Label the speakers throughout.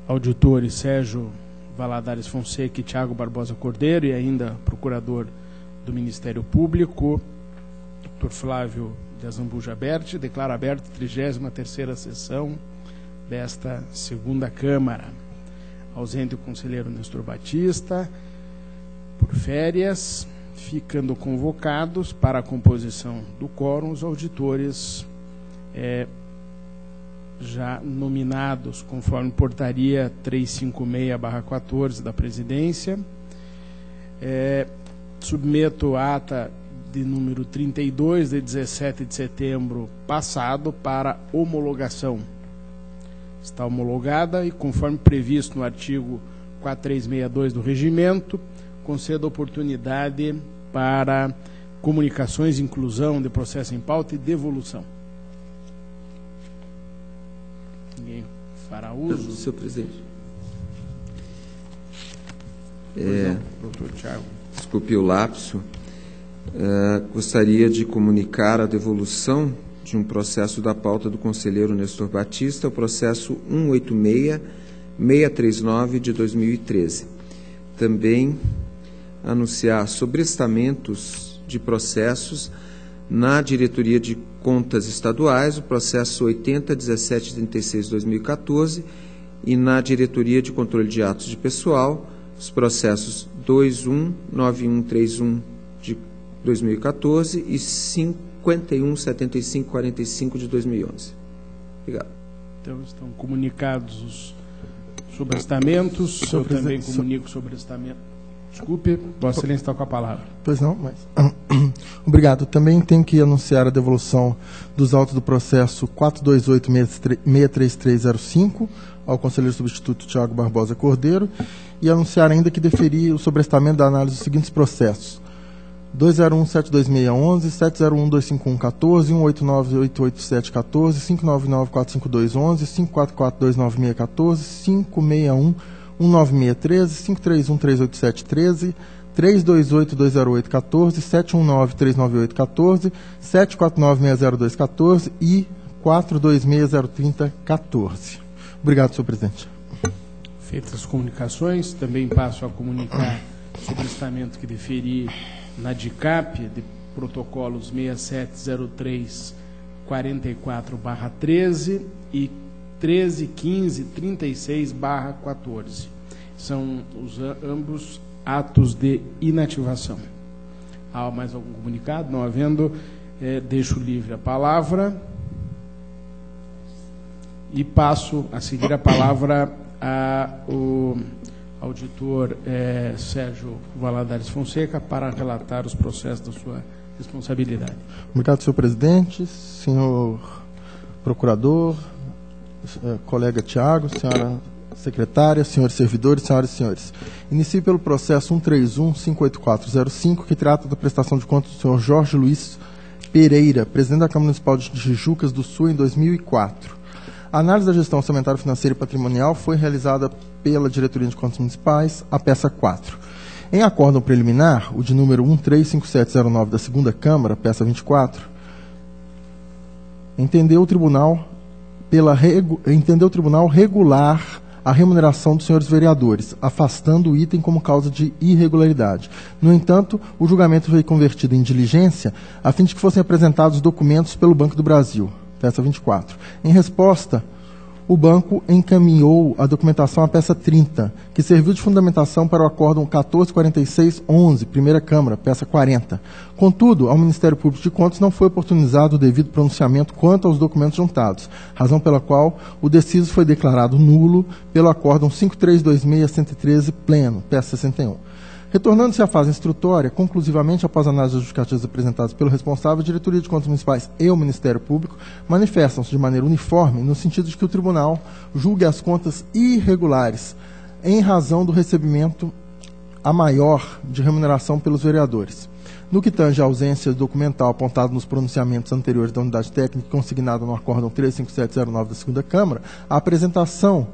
Speaker 1: auditores Sérgio Valadares Fonseca e Tiago Barbosa Cordeiro, e ainda procurador do Ministério Público, Dr. Flávio de Azambuja Berti, declara aberta a 33ª sessão desta segunda Câmara. Ausente o conselheiro Nestor Batista, por férias, ficando convocados para a composição do quórum os auditores já nominados, conforme portaria 356/14 da Presidência. Submeto a ata de número 32, de 17 de setembro passado, para homologação. Está homologada e, conforme previsto no artigo 4362 do Regimento, concedo oportunidade para comunicações, inclusão de processo em pauta e devolução. Ninguém fará uso?
Speaker 2: Senhor presidente.
Speaker 1: Doutor Tiago.
Speaker 2: Desculpe o lapso. Gostaria de comunicar a devolução de um processo da pauta do conselheiro Nestor Batista, o processo 186639 de 2013. Também anunciar sobrestamentos de processos na Diretoria de Contas Estaduais, o processo 801736 de 2014, e na Diretoria de Controle de Atos de Pessoal, os processos 219131 de 2014 e 517545 de 2011. Obrigado.
Speaker 1: Então, estão comunicados os sobrestamentos. Eu também comunico o sobrestamento. Desculpe, Vossa Excelência está com a palavra.
Speaker 3: Pois não, mas... Obrigado. Também tenho que anunciar a devolução dos autos do processo 428-63305 ao conselheiro substituto Tiago Barbosa Cordeiro, e anunciar ainda que deferi o sobrestamento da análise dos seguintes processos: 201-72611, 701-25114, 189-88714, 599-45211, 544-29614, 561-19613, 531-38713, 328-20814, 719-39814, 749-60214 e 426-03014. Obrigado, senhor presidente.
Speaker 1: Feitas as comunicações, também passo a comunicar sobre o estamento que deferi na DICAP, de protocolos 6703-44/13 e 1315-36/14. São ambos atos de inativação. Há mais algum comunicado? Não havendo, deixo livre a palavra e passo a seguir a palavra ao auditor Sérgio Valadares Fonseca para relatar os processos da sua responsabilidade.
Speaker 3: Obrigado, senhor presidente, senhor procurador, colega Tiago, senhora secretária, senhores servidores, senhoras e senhores. Inicio pelo processo 131-58405, que trata da prestação de contas do senhor Jorge Luiz Pereira, presidente da Câmara Municipal de Tijucas do Sul em 2004. A análise da gestão orçamentária, financeira e patrimonial foi realizada pela Diretoria de Contas Municipais, a peça 4. Em acórdão preliminar, o de número 135709 da segunda Câmara, peça 24, entendeu o Tribunal regular a remuneração dos senhores vereadores, afastando o item como causa de irregularidade. No entanto, o julgamento foi convertido em diligência a fim de que fossem apresentados documentos pelo Banco do Brasil. Peça 24. Em resposta, o banco encaminhou a documentação à peça 30, que serviu de fundamentação para o acórdão 144611, primeira Câmara, peça 40. Contudo, ao Ministério Público de Contas não foi oportunizado o devido pronunciamento quanto aos documentos juntados, razão pela qual o deciso foi declarado nulo pelo acórdão 5326-113, pleno, peça 61. Retornando-se à fase instrutória, conclusivamente, após análise das justificativas apresentadas pelo responsável, a Diretoria de Contas Municipais e o Ministério Público manifestam-se de maneira uniforme no sentido de que o Tribunal julgue as contas irregulares em razão do recebimento a maior de remuneração pelos vereadores. No que tange à ausência documental apontada nos pronunciamentos anteriores da unidade técnica consignada no acórdão 35709 da segunda Câmara, a apresentação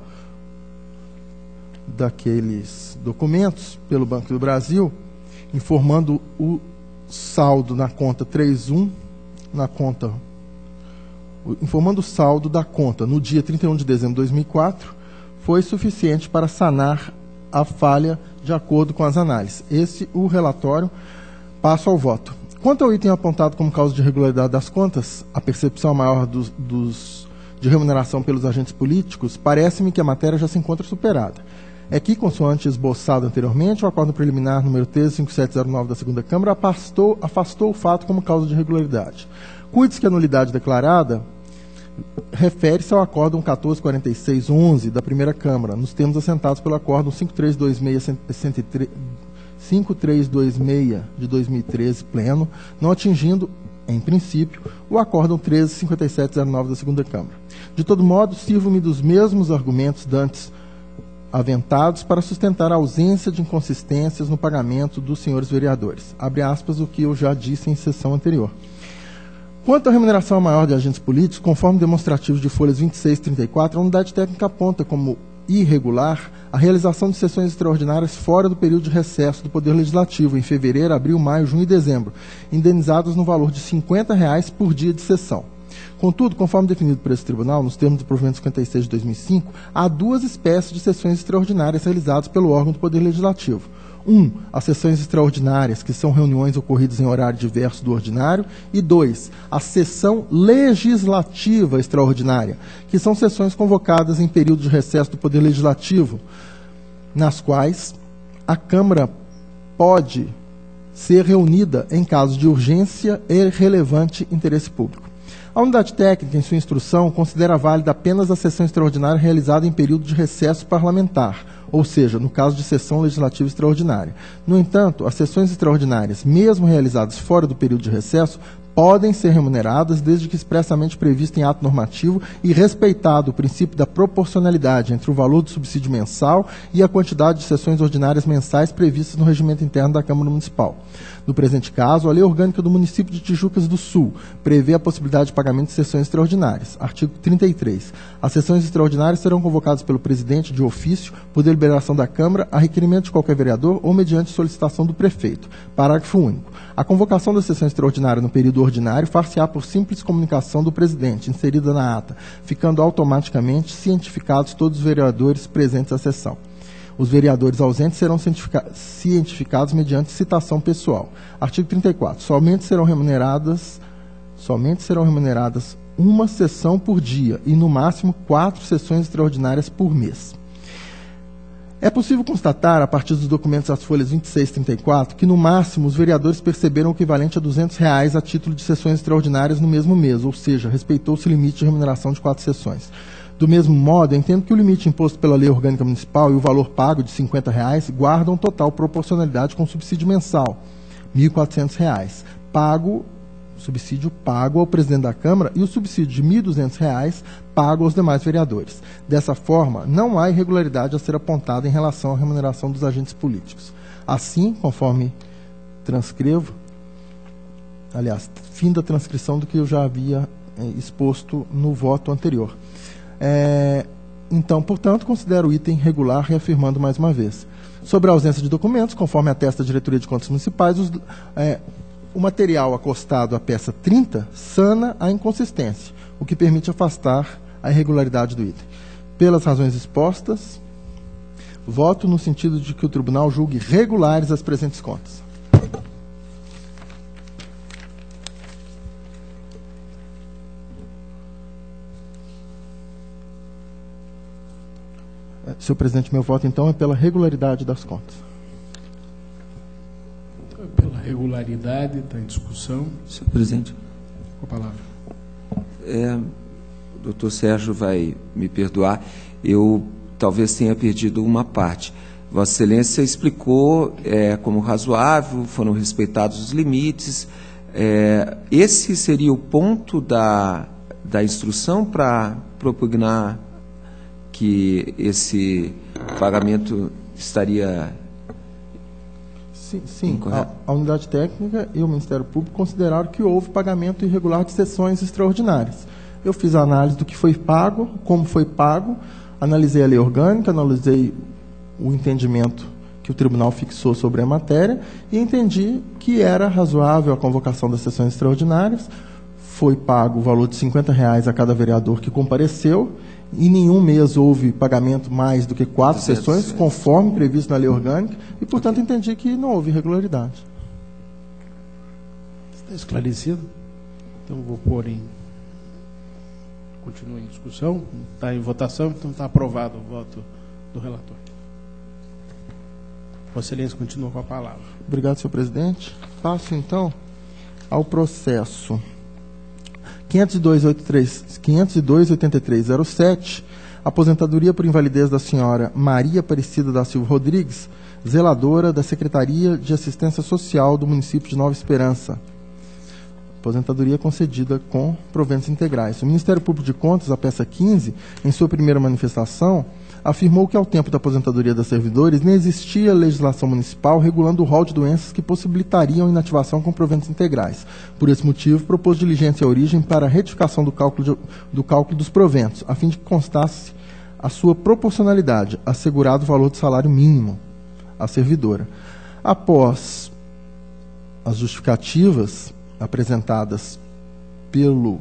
Speaker 3: daqueles documentos pelo Banco do Brasil, informando o saldo na conta 31, informando o saldo da conta no dia 31 de dezembro de 2004, foi suficiente para sanar a falha de acordo com as análises. Esse o relatório. Passo ao voto. Quanto ao item apontado como causa de irregularidade das contas, a percepção maior de remuneração pelos agentes políticos, parece-me que a matéria já se encontra superada. É que, consoante esboçado anteriormente, o acordo preliminar número 135709 da segunda Câmara afastou o fato como causa de irregularidade. Cuide-se que a nulidade declarada refere-se ao acórdão 144611 da primeira Câmara, nos termos assentados pelo acórdão 5326 de 2013 pleno, não atingindo, em princípio, o acórdão 135709 da segunda Câmara. De todo modo, sirvo-me dos mesmos argumentos dantes aventados para sustentar a ausência de inconsistências no pagamento dos senhores vereadores. Abre aspas o que eu já disse em sessão anterior. Quanto à remuneração maior de agentes políticos, conforme demonstrativo de folhas 26 e 34, a unidade técnica aponta como irregular a realização de sessões extraordinárias fora do período de recesso do Poder Legislativo, em fevereiro, abril, maio, junho e dezembro, indenizadas no valor de R$ 50 por dia de sessão. Contudo, conforme definido por esse tribunal, nos termos do provimento 56 de 2005, há duas espécies de sessões extraordinárias realizadas pelo órgão do Poder Legislativo. As sessões extraordinárias, que são reuniões ocorridas em horário diverso do ordinário, e 2, a sessão legislativa extraordinária, que são sessões convocadas em período de recesso do Poder Legislativo, nas quais a Câmara pode ser reunida em caso de urgência e relevante interesse público. A unidade técnica, em sua instrução, considera válida apenas a sessão extraordinária realizada em período de recesso parlamentar, ou seja, no caso de sessão legislativa extraordinária. No entanto, as sessões extraordinárias, mesmo realizadas fora do período de recesso, podem ser remuneradas desde que expressamente previsto em ato normativo e respeitado o princípio da proporcionalidade entre o valor do subsídio mensal e a quantidade de sessões ordinárias mensais previstas no regimento interno da Câmara Municipal. No presente caso, a Lei Orgânica do Município de Tijucas do Sul prevê a possibilidade de pagamento de sessões extraordinárias. Artigo 33. As sessões extraordinárias serão convocadas pelo presidente de ofício, por deliberação da Câmara, a requerimento de qualquer vereador ou mediante solicitação do prefeito. Parágrafo único. A convocação da sessão extraordinária no período ordinário far-se-á por simples comunicação do presidente, inserida na ata, ficando automaticamente cientificados todos os vereadores presentes à sessão. Os vereadores ausentes serão cientificados mediante citação pessoal. Artigo 34. Somente serão remuneradas uma sessão por dia e, no máximo, 4 sessões extraordinárias por mês. É possível constatar, a partir dos documentos das folhas 26 e 34, que, no máximo, os vereadores perceberam o equivalente a R$ 200 a título de sessões extraordinárias no mesmo mês, ou seja, respeitou-se o limite de remuneração de 4 sessões. Do mesmo modo, entendo que o limite imposto pela Lei Orgânica Municipal e o valor pago de R$ 50 guardam total proporcionalidade com o subsídio mensal, R$ 1.400, subsídio pago ao presidente da Câmara e o subsídio de R$ 1.200 pago aos demais vereadores. Dessa forma, não há irregularidade a ser apontada em relação à remuneração dos agentes políticos. Assim, conforme transcrevo, aliás, fim da transcrição do que eu já havia exposto no voto anterior. Então, portanto, considero o item regular, reafirmando mais uma vez. Sobre a ausência de documentos, conforme atesta a Diretoria de Contas Municipais, o material acostado à peça 30 sana a inconsistência, o que permite afastar a irregularidade do item. Pelas razões expostas, voto no sentido de que o tribunal julgue regulares as presentes contas. Senhor presidente, meu voto, então, é pela regularidade das contas.
Speaker 1: Pela regularidade, está em discussão.
Speaker 2: Senhor presidente.
Speaker 1: Com a palavra.
Speaker 2: O doutor Sérgio vai me perdoar, eu talvez tenha perdido uma parte. Vossa Excelência explicou como razoável, foram respeitados os limites. Esse seria o ponto da instrução para propugnar que esse pagamento estaria
Speaker 3: Sim. A unidade técnica e o Ministério Público consideraram que houve pagamento irregular de sessões extraordinárias. Eu fiz a análise do que foi pago, como foi pago, analisei a lei orgânica, analisei o entendimento que o tribunal fixou sobre a matéria e entendi que era razoável a convocação das sessões extraordinárias. Foi pago o valor de R$ 50 a cada vereador que compareceu Em nenhum mês houve pagamento mais do que 4 sessões, conforme previsto na lei orgânica, e, portanto, entendi que não houve irregularidade.
Speaker 1: Está esclarecido? Então, vou pôr em... Continua em discussão, está em votação, então está aprovado o voto do relator. Vossa Excelência continua com a palavra.
Speaker 3: Obrigado, senhor presidente. Passo, então, ao processo 502.8307, aposentadoria por invalidez da senhora Maria Aparecida da Silva Rodrigues, zeladora da Secretaria de Assistência Social do município de Nova Esperança. Aposentadoria concedida com proventos integrais. O Ministério Público de Contas, a peça 15, em sua primeira manifestação, afirmou que, ao tempo da aposentadoria dos servidores, nem existia legislação municipal regulando o rol de doenças que possibilitariam inativação com proventos integrais. Por esse motivo, propôs diligência à origem para a retificação do cálculo dos proventos, a fim de que constasse a sua proporcionalidade, assegurado o valor do salário mínimo à servidora. Após as justificativas apresentadas pelo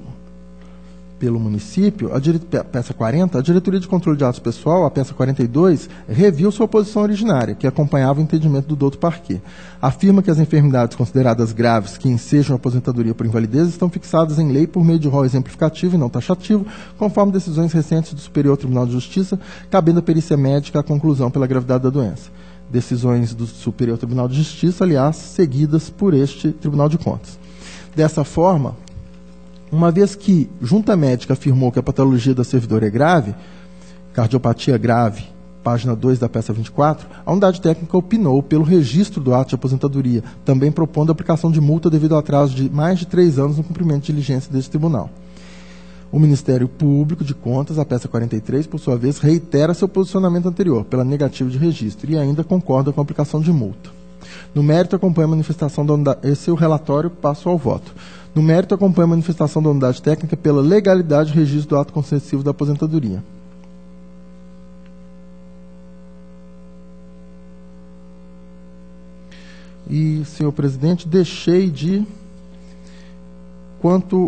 Speaker 3: município, a peça 40, a Diretoria de Controle de Atos Pessoal, a peça 42, reviu sua posição originária, que acompanhava o entendimento do doutor Parquet. Afirma que as enfermidades consideradas graves que ensejam a aposentadoria por invalidez estão fixadas em lei por meio de rol exemplificativo e não taxativo, conforme decisões recentes do Superior Tribunal de Justiça, cabendo à perícia médica a conclusão pela gravidade da doença. Decisões do Superior Tribunal de Justiça, aliás, seguidas por este Tribunal de Contas. Dessa forma, uma vez que junta médica afirmou que a patologia da servidora é grave, cardiopatia grave, página 2 da peça 24, a unidade técnica opinou pelo registro do ato de aposentadoria, também propondo a aplicação de multa devido ao atraso de mais de 3 anos no cumprimento de diligência deste tribunal. O Ministério Público de Contas, a peça 43, por sua vez, reitera seu posicionamento anterior, pela negativa de registro, e ainda concorda com a aplicação de multa. No mérito, acompanha a manifestação da unidade... Esse é o relatório, passo ao voto. No mérito, acompanha a manifestação da unidade técnica pela legalidade de registro do ato concessivo da aposentadoria. E, senhor presidente, deixei de...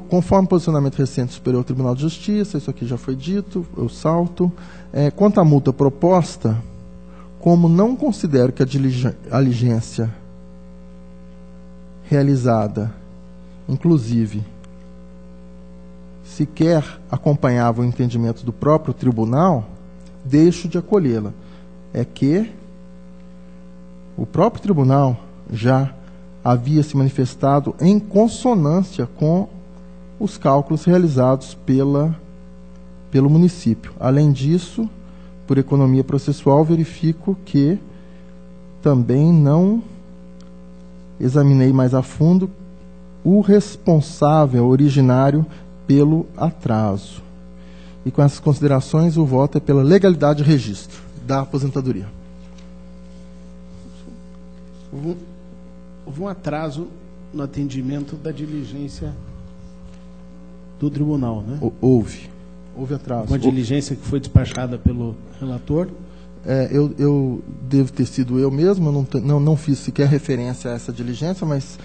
Speaker 3: Conforme o posicionamento recente do Superior Tribunal de Justiça, isso aqui já foi dito, eu salto. Quanto à multa proposta, como não considero que a diligência realizada, inclusive, sequer acompanhava o entendimento do próprio tribunal, deixo de acolhê-la. É que o próprio tribunal já havia se manifestado em consonância com os cálculos realizados pelo município. Além disso, por economia processual, verifico que também não examinei mais a fundo o responsável originário pelo atraso. E com essas considerações, o voto é pela legalidade de registro da aposentadoria.
Speaker 1: Houve um atraso no atendimento da diligência do tribunal, né?
Speaker 3: Houve atraso.
Speaker 1: Uma diligência que foi despachada pelo relator.
Speaker 3: Eu devo ter sido eu mesmo, não fiz sequer referência a essa diligência, mas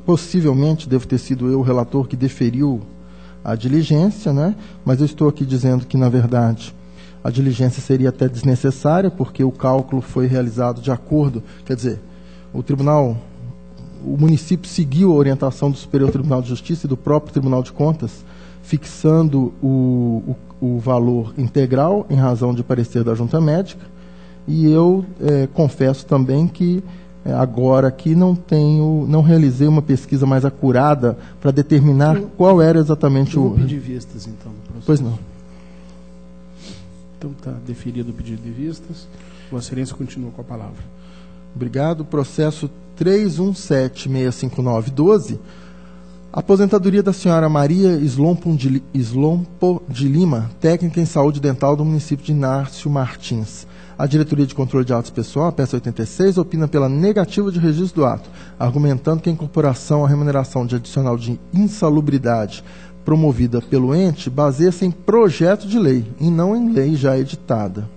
Speaker 3: possivelmente devo ter sido eu o relator que deferiu a diligência, né? Mas eu estou aqui dizendo que, na verdade, a diligência seria até desnecessária, porque o cálculo foi realizado de acordo, quer dizer, o município seguiu a orientação do Superior Tribunal de Justiça e do próprio Tribunal de Contas, fixando o valor integral em razão de parecer da junta médica, e eu confesso também que agora aqui não realizei uma pesquisa mais acurada para determinar qual era exatamente o...
Speaker 1: Pedido de vistas, então, no processo.
Speaker 3: Pois não.
Speaker 1: Então está deferido o pedido de vistas. Vossa Excelência continua com a palavra.
Speaker 3: Obrigado. Processo 317-659-12. Aposentadoria da senhora Maria Slompo de Lima, técnica em saúde dental do município de Inácio Martins. A Diretoria de Controle de Atos Pessoal, a peça 86, opina pela negativa de registro do ato, argumentando que a incorporação à remuneração de adicional de insalubridade promovida pelo ente baseia-se em projeto de lei e não em lei já editada.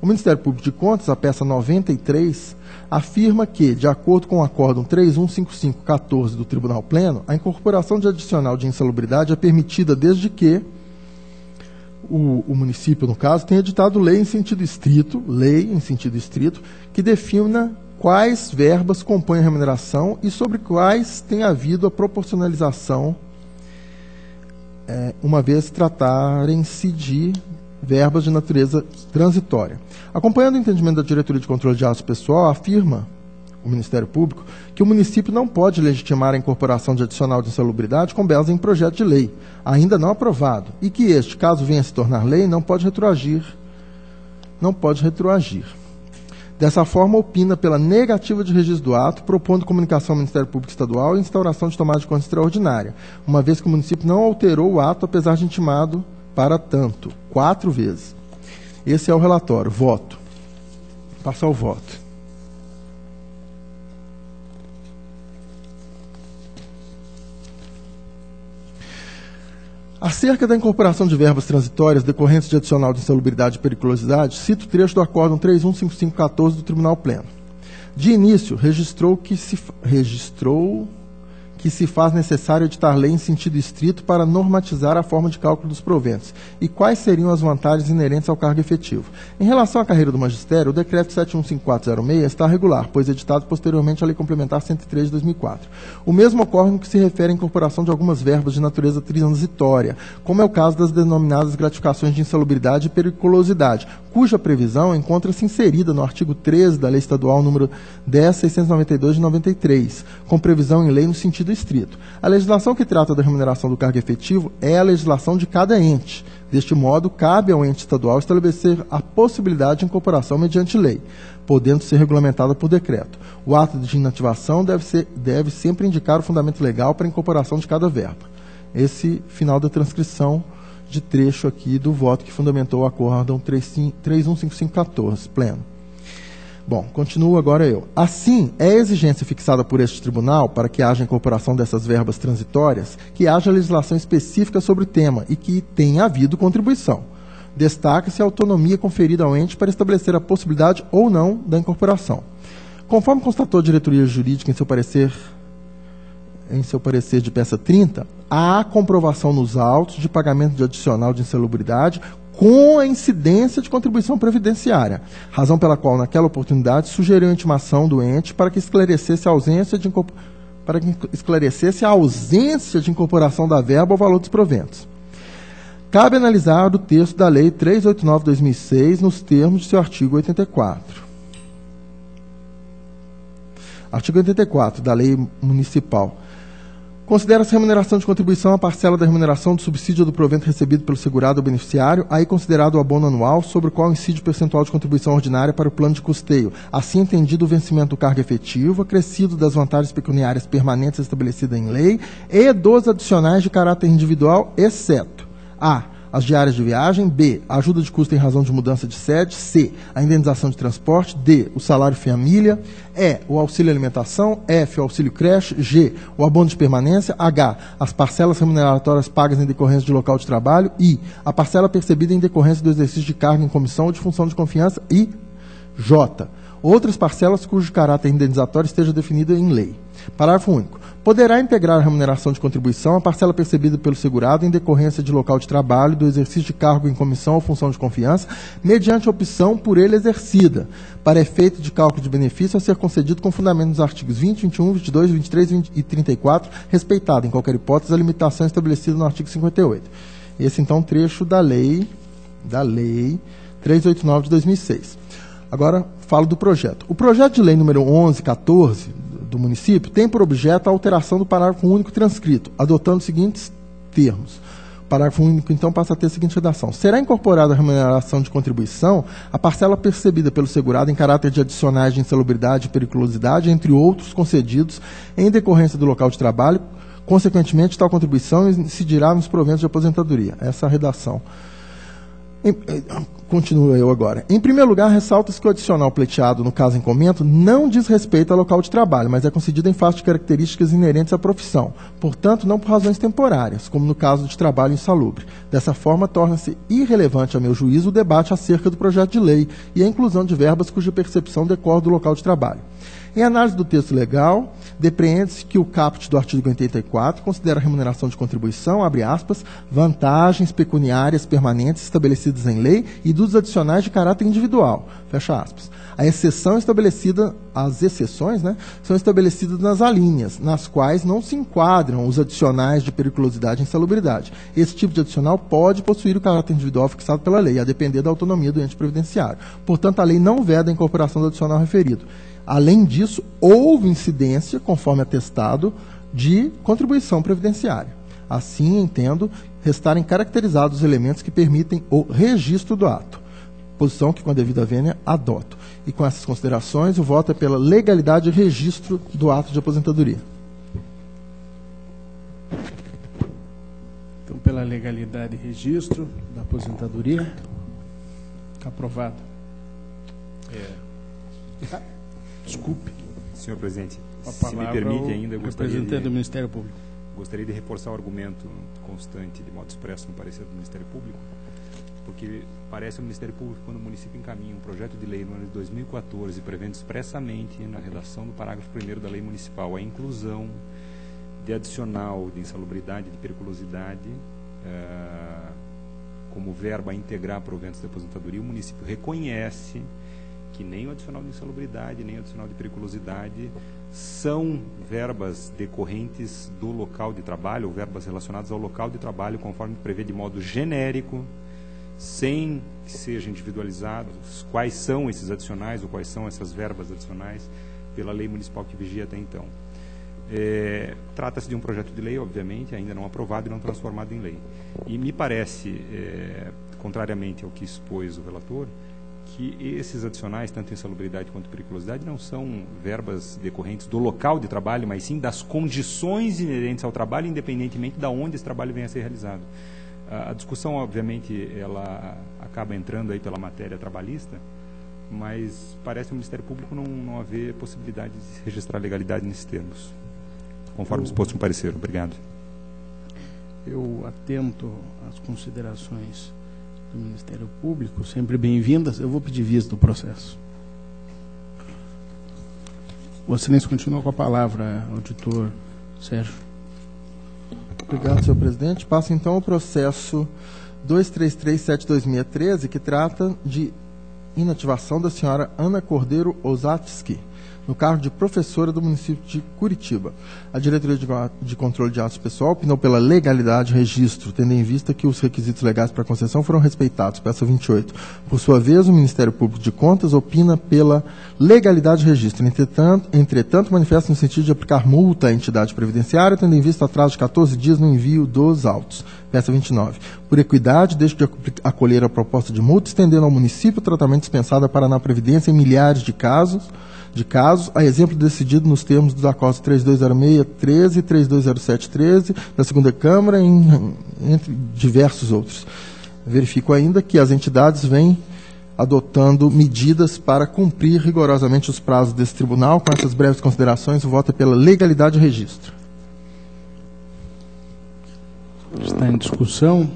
Speaker 3: O Ministério Público de Contas, a peça 93, afirma que, de acordo com o Acórdão 3155-14 do Tribunal Pleno, a incorporação de adicional de insalubridade é permitida desde que o município, no caso, tem editado lei em sentido estrito, que defina quais verbas compõem a remuneração e sobre quais tem havido a proporcionalização, uma vez tratarem-se de verbas de natureza transitória. Acompanhando o entendimento da Diretoria de Controle de Atos Pessoal, afirma o Ministério Público que o município não pode legitimar a incorporação de adicional de insalubridade com base em projeto de lei, ainda não aprovado, e que este, caso venha a se tornar lei, não pode retroagir. Dessa forma, opina pela negativa de registro do ato, propondo comunicação ao Ministério Público Estadual e instauração de tomada de conta extraordinária, uma vez que o município não alterou o ato, apesar de intimado para tanto, 4 vezes. Esse é o relatório. Voto. Passar o voto. Acerca da incorporação de verbas transitórias decorrentes de adicional de insalubridade e periculosidade, cito o trecho do Acórdão 315514 do Tribunal Pleno. De início, registrou que se faz necessário editar lei em sentido estrito para normatizar a forma de cálculo dos proventos e quais seriam as vantagens inerentes ao cargo efetivo. Em relação à carreira do magistério, o decreto 715406 está regular, pois editado posteriormente à Lei Complementar 103 de 2004. O mesmo ocorre no que se refere à incorporação de algumas verbas de natureza transitória, como é o caso das denominadas gratificações de insalubridade e periculosidade, cuja previsão encontra-se inserida no artigo 13 da Lei Estadual número 10.692 de 93, com previsão em lei no sentido estrito. A legislação que trata da remuneração do cargo efetivo é a legislação de cada ente. Deste modo, cabe ao ente estadual estabelecer a possibilidade de incorporação mediante lei, podendo ser regulamentada por decreto. O ato de inativação deve sempre indicar o fundamento legal para a incorporação de cada verba. Esse final da transcrição de trecho aqui do voto que fundamentou o Acórdão 315514, pleno. Bom, continuo agora eu. Assim, é exigência fixada por este tribunal, para que haja incorporação dessas verbas transitórias, que haja legislação específica sobre o tema e que tenha havido contribuição. Destaca-se a autonomia conferida ao ente para estabelecer a possibilidade ou não da incorporação. Conforme constatou a diretoria jurídica em seu parecer de peça 30, há comprovação nos autos de pagamento de adicional de insalubridade com a incidência de contribuição previdenciária, razão pela qual, naquela oportunidade, sugeriu a intimação do ente para que esclarecesse a ausência de incorporação da verba ao valor dos proventos. Cabe analisar o texto da Lei 389/2006 nos termos de seu artigo 84. Artigo 84 da Lei Municipal. Considera-se remuneração de contribuição a parcela da remuneração do subsídio do provento recebido pelo segurado ou beneficiário, aí considerado o abono anual, sobre o qual incide o percentual de contribuição ordinária para o plano de custeio, assim entendido o vencimento do cargo efetivo, acrescido das vantagens pecuniárias permanentes estabelecidas em lei e dos adicionais de caráter individual, exceto a. as diárias de viagem, b. a ajuda de custo em razão de mudança de sede, c. a indenização de transporte, d. o salário família, e. o auxílio alimentação, f. o auxílio creche, g. o abono de permanência, h. as parcelas remuneratórias pagas em decorrência de local de trabalho, i. a parcela percebida em decorrência do exercício de cargo em comissão ou de função de confiança, e j. outras parcelas cujo caráter indenizatório esteja definido em lei. Parágrafo único. Poderá integrar a remuneração de contribuição a parcela percebida pelo segurado em decorrência de local de trabalho, do exercício de cargo em comissão ou função de confiança, mediante opção por ele exercida, para efeito de cálculo de benefício a ser concedido com fundamento nos artigos 20, 21, 22, 23 e 34, respeitado, em qualquer hipótese, a limitação estabelecida no artigo 58. Esse, então, trecho da Lei 389 de 2006. Agora, falo do projeto. O projeto de lei número 1114 do município tem por objeto a alteração do parágrafo único transcrito, adotando os seguintes termos. O parágrafo único, então, passa a ter a seguinte redação. Será incorporada a remuneração de contribuição a parcela percebida pelo segurado em caráter de adicionais de insalubridade e periculosidade, entre outros concedidos em decorrência do local de trabalho. Consequentemente, tal contribuição incidirá nos proventos de aposentadoria. Essa é a redação. Continuo eu agora. Em primeiro lugar, ressalta-se que o adicional pleiteado, no caso em comento, não diz respeito ao local de trabalho, mas é concedido em face de características inerentes à profissão, portanto, não por razões temporárias, como no caso de trabalho insalubre. Dessa forma, torna-se irrelevante, a meu juízo, o debate acerca do projeto de lei e a inclusão de verbas cuja percepção decorre do local de trabalho. Em análise do texto legal, depreende-se que o caput do artigo 84 considera a remuneração de contribuição, abre aspas, vantagens pecuniárias permanentes estabelecidas em lei e dos adicionais de caráter individual, fecha aspas. As exceções, né, são estabelecidas nas alíneas, nas quais não se enquadram os adicionais de periculosidade e insalubridade. Esse tipo de adicional pode possuir o caráter individual fixado pela lei, a depender da autonomia do ente previdenciário. Portanto, a lei não veda a incorporação do adicional referido. Além disso, houve incidência, conforme atestado, de contribuição previdenciária. Assim, entendo, restarem caracterizados os elementos que permitem o registro do ato, posição que, com a devida vênia, adoto. E com essas considerações, o voto é pela legalidade e registro do ato de aposentadoria.
Speaker 1: Então, pela legalidade e registro da aposentadoria, está aprovado. Desculpe.
Speaker 4: Senhor presidente,
Speaker 1: se me permite ainda, eu representante do Ministério Público.
Speaker 4: Gostaria de reforçar o argumento constante, de modo expresso no parecer do Ministério Público, porque parece ao Ministério Público, quando o município encaminha um projeto de lei no ano de 2014, prevendo expressamente na redação do parágrafo 1º da lei municipal a inclusão de adicional de insalubridade, de periculosidade, como verba a integrar proventos de aposentadoria, o município reconhece que nem o adicional de insalubridade, nem o adicional de periculosidade são verbas decorrentes do local de trabalho, ou verbas relacionadas ao local de trabalho, conforme prevê de modo genérico, sem que sejam individualizados quais são esses adicionais ou quais são essas verbas adicionais pela lei municipal que vigia até então. Trata-se de um projeto de lei, obviamente, ainda não aprovado e não transformado em lei. E me parece, contrariamente ao que expôs o relator, que esses adicionais, tanto insalubridade quanto periculosidade, não são verbas decorrentes do local de trabalho, mas sim das condições inerentes ao trabalho, independentemente de onde esse trabalho venha a ser realizado. A discussão, obviamente, ela acaba entrando aí pela matéria trabalhista, mas parece ao Ministério Público não haver possibilidade de registrar legalidade nesses termos, conforme exposto no parecer. Obrigado.
Speaker 1: Eu atento às considerações do Ministério Público, sempre bem-vindas. Eu vou pedir vista do processo. O Excelência continua com a palavra, auditor Sérgio.
Speaker 3: Obrigado, senhor presidente. Passo então ao processo 233/2013, que trata de inativação da senhora Ana Cordeiro Osatsky, no cargo de professora do município de Curitiba. A Diretoria de Controle de Atos Pessoal opinou pela legalidade e registro, tendo em vista que os requisitos legais para a concessão foram respeitados. Peça 28. Por sua vez, o Ministério Público de Contas opina pela legalidade e registro. Entretanto, manifesta no sentido de aplicar multa à entidade previdenciária, tendo em vista o atraso de 14 dias no envio dos autos. Peça 29. Por equidade, deixo de acolher a proposta de multa, estendendo ao município o tratamento dispensado à Paraná Previdência em milhares de casos, a exemplo decidido nos termos dos acordos 3206-13 e 3207-13 da segunda Câmara, entre diversos outros. Verifico ainda que as entidades vêm adotando medidas para cumprir rigorosamente os prazos desse tribunal. Com essas breves considerações, o voto é pela legalidade e registro.
Speaker 1: Está em discussão.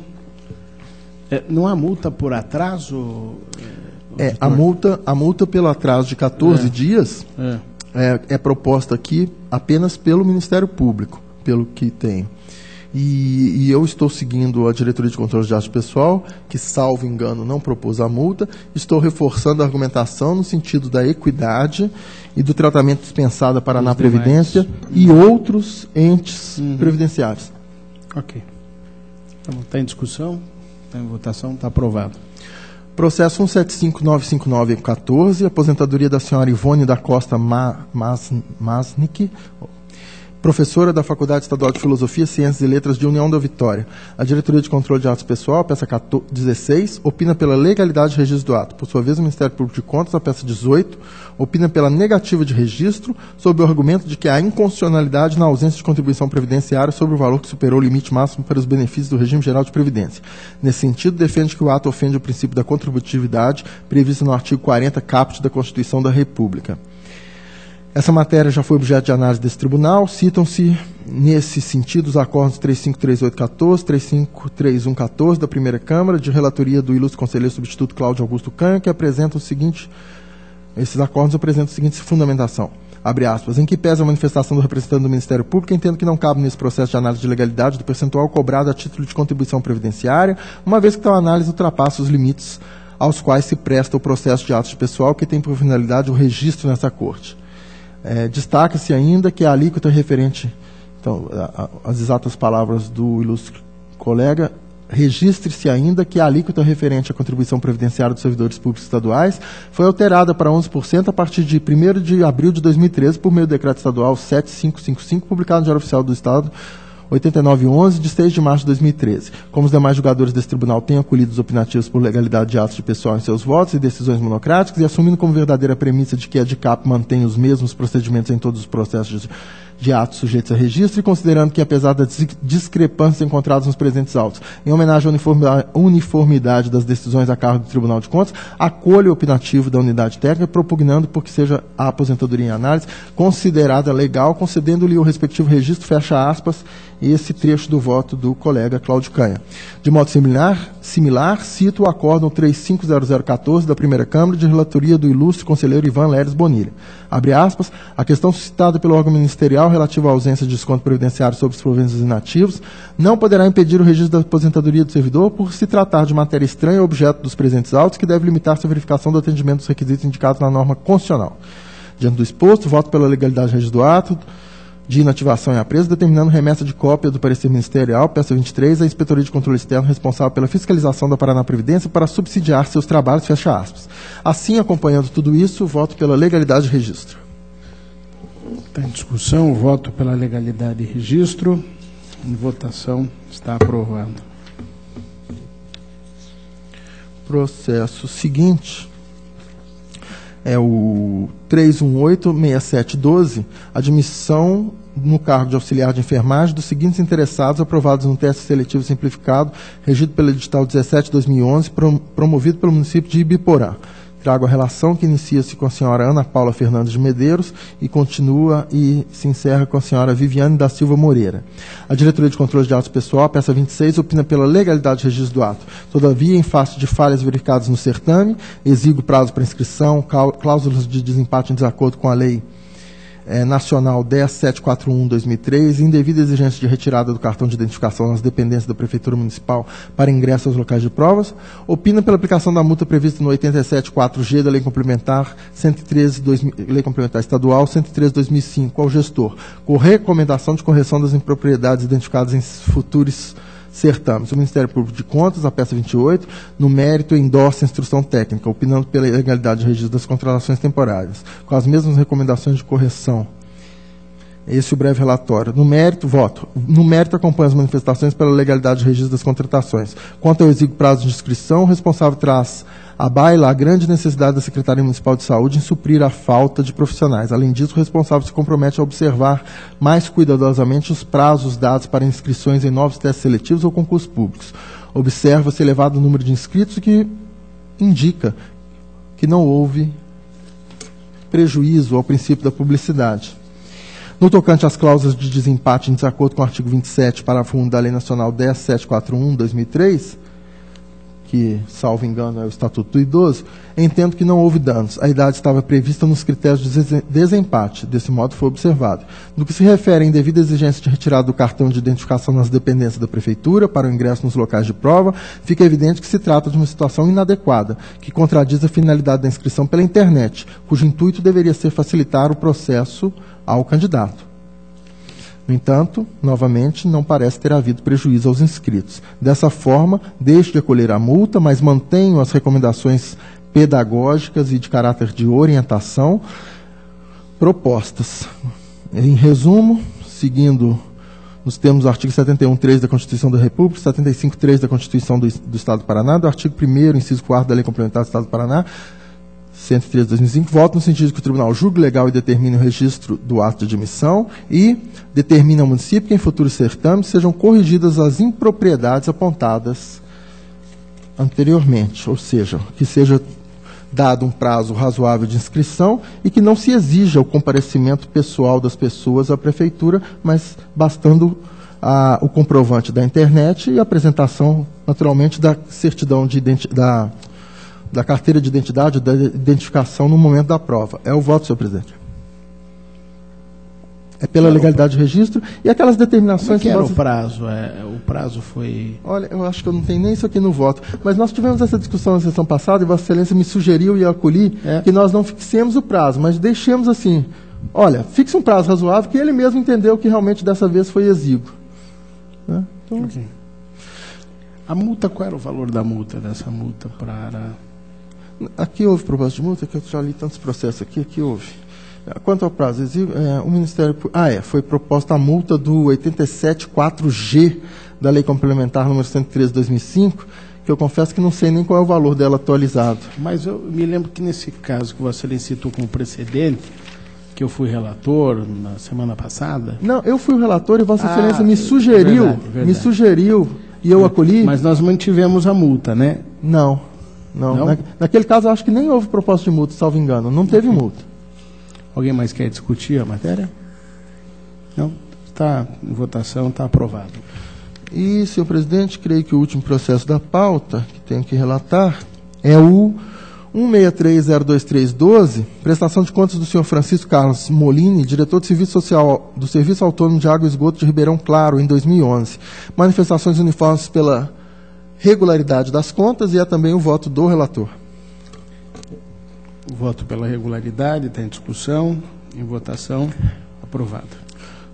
Speaker 1: Não há multa por atraso?
Speaker 3: A multa pelo atraso de 14 dias é proposta aqui apenas pelo Ministério Público, pelo que tenho. E eu estou seguindo a Diretoria de Controle de Atos Pessoal, que, salvo engano, não propôs a multa. Estou reforçando a argumentação no sentido da equidade e do tratamento dispensado à Paraná Previdência e outros entes previdenciários.
Speaker 1: Ok. Está em discussão, está em votação, está aprovado.
Speaker 3: Processo 175959-14, aposentadoria da senhora Ivone da Costa Masnik, professora da Faculdade Estadual de Filosofia, Ciências e Letras de União da Vitória. A Diretoria de Controle de Atos Pessoal, peça 16, opina pela legalidade de registro do ato. Por sua vez, o Ministério Público de Contas, a peça 18, opina pela negativa de registro, sob o argumento de que há inconstitucionalidade na ausência de contribuição previdenciária sobre o valor que superou o limite máximo para os benefícios do regime geral de previdência. Nesse sentido, defende que o ato ofende o princípio da contributividade previsto no artigo 40 caput da Constituição da República. Essa matéria já foi objeto de análise desse tribunal. Citam-se, nesse sentido, os acordos 3538-14, 3531-14 da primeira Câmara, de relatoria do ilustre conselheiro substituto Cláudio Augusto Canha, que apresentam o seguinte, esses acordos apresentam a seguinte fundamentação. abre aspas, em que pese a manifestação do representante do Ministério Público, entendo que não cabe nesse processo de análise de legalidade do percentual cobrado a título de contribuição previdenciária, uma vez que tal análise ultrapassa os limites aos quais se presta o processo de atos de pessoal que tem por finalidade o registro nessa Corte. Destaca-se ainda que a alíquota referente, então, as exatas palavras do ilustre colega, registre-se ainda que a alíquota referente à contribuição previdenciária dos servidores públicos estaduais foi alterada para 11% a partir de 1º de abril de 2013 por meio do Decreto Estadual 7555, publicado no Diário Oficial do Estado 8911, de 6 de março de 2013. Como os demais julgadores desse tribunal têm acolhido os opinativos por legalidade de atos de pessoal em seus votos e decisões monocráticas, e assumindo como verdadeira premissa de que a DICAP mantém os mesmos procedimentos em todos os processos de atos sujeitos a registro, e considerando que, apesar das discrepâncias encontradas nos presentes autos, em homenagem à uniformidade das decisões a cargo do Tribunal de Contas, acolhe o opinativo da unidade técnica, propugnando por que seja a aposentadoria em análise considerada legal, concedendo-lhe o respectivo registro, fecha aspas, esse trecho do voto do colega Cláudio Canha. De modo similar, cito o acórdão 350014 da Primeira Câmara de relatoria do ilustre conselheiro Ivan Leres Bonilha. Abre aspas, a questão suscitada pelo órgão ministerial relativa à ausência de desconto previdenciário sobre os proventos inativos não poderá impedir o registro da aposentadoria do servidor por se tratar de matéria estranha ao objeto dos presentes autos, que deve limitar-se à verificação do atendimento dos requisitos indicados na norma constitucional. Diante do exposto, voto pela legalidade do registro do ato de inativação e apreço, determinando remessa de cópia do parecer ministerial, peça 23, à Inspetoria de Controle Externo responsável pela fiscalização da Paraná Previdência para subsidiar seus trabalhos, fecha aspas. Assim, acompanhando tudo isso, voto pela legalidade de registro.
Speaker 1: Está em discussão o voto pela legalidade de registro. Em votação, está aprovado.
Speaker 3: Processo seguinte é o 318-6712, admissão no cargo de auxiliar de enfermagem dos seguintes interessados aprovados no teste seletivo simplificado, regido pelo edital 17/2011, promovido pelo município de Ibiporã. Trago a relação que inicia-se com a senhora Ana Paula Fernandes de Medeiros e continua e se encerra com a senhora Viviane da Silva Moreira. A Diretoria de Controle de Atos Pessoal, peça 26, opina pela legalidade de registro do ato. Todavia, em face de falhas verificadas no certame, exíguo prazo para inscrição, cláusulas de desempate em desacordo com a lei Nacional 10741/2003, indevida exigência de retirada do cartão de identificação nas dependências da Prefeitura Municipal para ingresso aos locais de provas, opina pela aplicação da multa prevista no 87.4G da Lei Complementar 113, Lei Complementar Estadual 113/2005 ao gestor, com recomendação de correção das impropriedades identificadas em futuros certames. O Ministério Público de Contas, a peça 28, no mérito, endossa a instrução técnica, opinando pela legalidade de registro das contratações temporárias, com as mesmas recomendações de correção. Esse é o breve relatório. No mérito, voto. No mérito, acompanha as manifestações pela legalidade de registro das contratações. Quanto ao exíguo prazo de inscrição, o responsável traz à baila a grande necessidade da Secretaria Municipal de Saúde em suprir a falta de profissionais. Além disso, o responsável se compromete a observar mais cuidadosamente os prazos dados para inscrições em novos testes seletivos ou concursos públicos. Observa-se elevado número de inscritos, o que indica que não houve prejuízo ao princípio da publicidade. No tocante às cláusulas de desempate em desacordo com o artigo 27, parágrafo 1 da Lei Nacional 10741/2003, que, salvo engano, é o Estatuto do Idoso, entendo que não houve danos. A idade estava prevista nos critérios de desempate, desse modo foi observado. No que se refere à indevida exigência de retirada do cartão de identificação nas dependências da Prefeitura para o ingresso nos locais de prova, fica evidente que se trata de uma situação inadequada, que contradiz a finalidade da inscrição pela internet, cujo intuito deveria ser facilitar o processo ao candidato. No entanto, novamente, não parece ter havido prejuízo aos inscritos. Dessa forma, deixo de acolher a multa, mas mantenho as recomendações pedagógicas e de caráter de orientação propostas. Em resumo, seguindo nos termos do artigo 71.3 da Constituição da República, 75.3 da Constituição do Estado do Paraná, do artigo 1º, inciso 4 da Lei Complementar do Estado do Paraná, 113/2005, voto no sentido de que o tribunal julgue legal e determine o registro do ato de admissão e determine ao município que em futuros certames sejam corrigidas as impropriedades apontadas anteriormente, ou seja, que seja dado um prazo razoável de inscrição e que não se exija o comparecimento pessoal das pessoas à prefeitura, mas bastando o comprovante da internet e a apresentação, naturalmente, da certidão de da carteira de identidade, da identificação no momento da prova. É o voto, senhor presidente. É pela legalidade do registro e aquelas determinações...
Speaker 1: que era o prazo? O prazo foi...
Speaker 3: Olha, eu acho que eu não tenho nem isso aqui no voto, mas nós tivemos essa discussão na sessão passada e Vossa Excelência me sugeriu e eu acolhi que nós não fixemos o prazo, mas deixemos assim, olha, fixe um prazo razoável que ele mesmo entendeu que realmente dessa vez foi exíguo. Né? Então...
Speaker 1: Okay. A multa, qual era o valor da multa, dessa multa para...
Speaker 3: Aqui houve proposta de multa, que eu já li tantos processos aqui houve. Quanto ao prazo, o Ministério... foi proposta a multa do 87.4G da Lei Complementar número 113 de 2005, que eu confesso que não sei nem qual é o valor dela atualizado.
Speaker 1: Mas eu me lembro que nesse caso que Vossa Excelência citou como precedente, que eu fui relator na semana passada...
Speaker 3: Não, eu fui o relator e Vossa Excelência me sugeriu, e eu acolhi...
Speaker 1: Mas nós mantivemos a multa, né?
Speaker 3: Não. Naquele caso, eu acho que nem houve proposta de multa, salvo engano. Não teve multa.
Speaker 1: Alguém mais quer discutir a matéria? Não? Está em votação, está aprovado.
Speaker 3: E, senhor presidente, creio que o último processo da pauta que tenho que relatar é o 163.02312, prestação de contas do senhor Francisco Carlos Molini, diretor de Serviço Social do Serviço Autônomo de Água e Esgoto de Ribeirão Claro, em 2011. Manifestações uniformes pela regularidade das contas e é também o voto do relator.
Speaker 1: O voto pela regularidade, está em discussão, em votação, aprovado.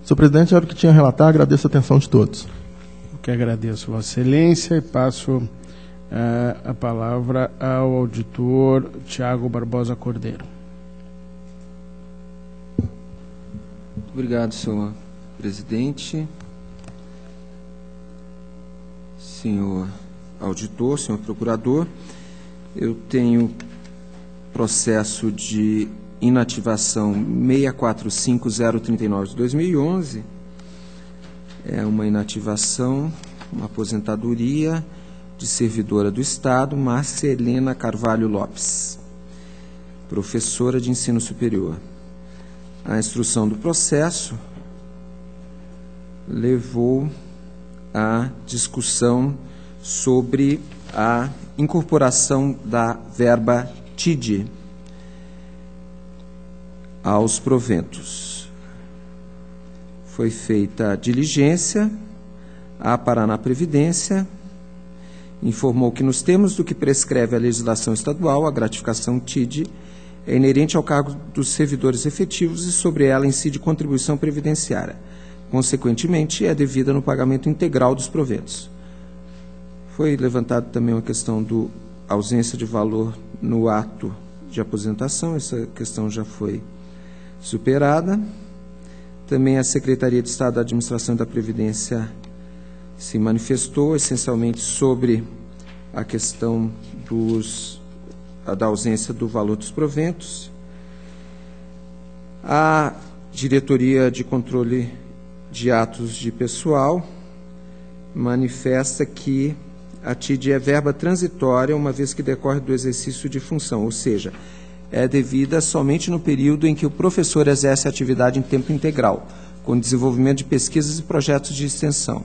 Speaker 3: Senhor presidente, era o que tinha a relatar, agradeço a atenção de todos.
Speaker 1: Eu que agradeço, Vossa Excelência, e passo a palavra ao auditor Tiago Barbosa Cordeiro.
Speaker 2: Obrigado, senhor presidente. Senhor auditor, senhor procurador, eu tenho processo de inativação 645039 de 2011, é uma inativação, uma aposentadoria de servidora do Estado, Márcia Helena Carvalho Lopes, professora de ensino superior. A instrução do processo levou à discussão sobre a incorporação da verba TID aos proventos. Foi feita a diligência, a Paraná Previdência informou que, nos termos do que prescreve a legislação estadual, a gratificação TID é inerente ao cargo dos servidores efetivos e sobre ela incide contribuição previdenciária. Consequentemente, é devida no pagamento integral dos proventos. Foi levantada também uma questão da ausência de valor no ato de aposentação, essa questão já foi superada. Também a Secretaria de Estado da Administração e da Previdência se manifestou essencialmente sobre a questão da ausência do valor dos proventos. A Diretoria de Controle de Atos de Pessoal manifesta que a TID é verba transitória, uma vez que decorre do exercício de função, ou seja, é devida somente no período em que o professor exerce a atividade em tempo integral, com desenvolvimento de pesquisas e projetos de extensão.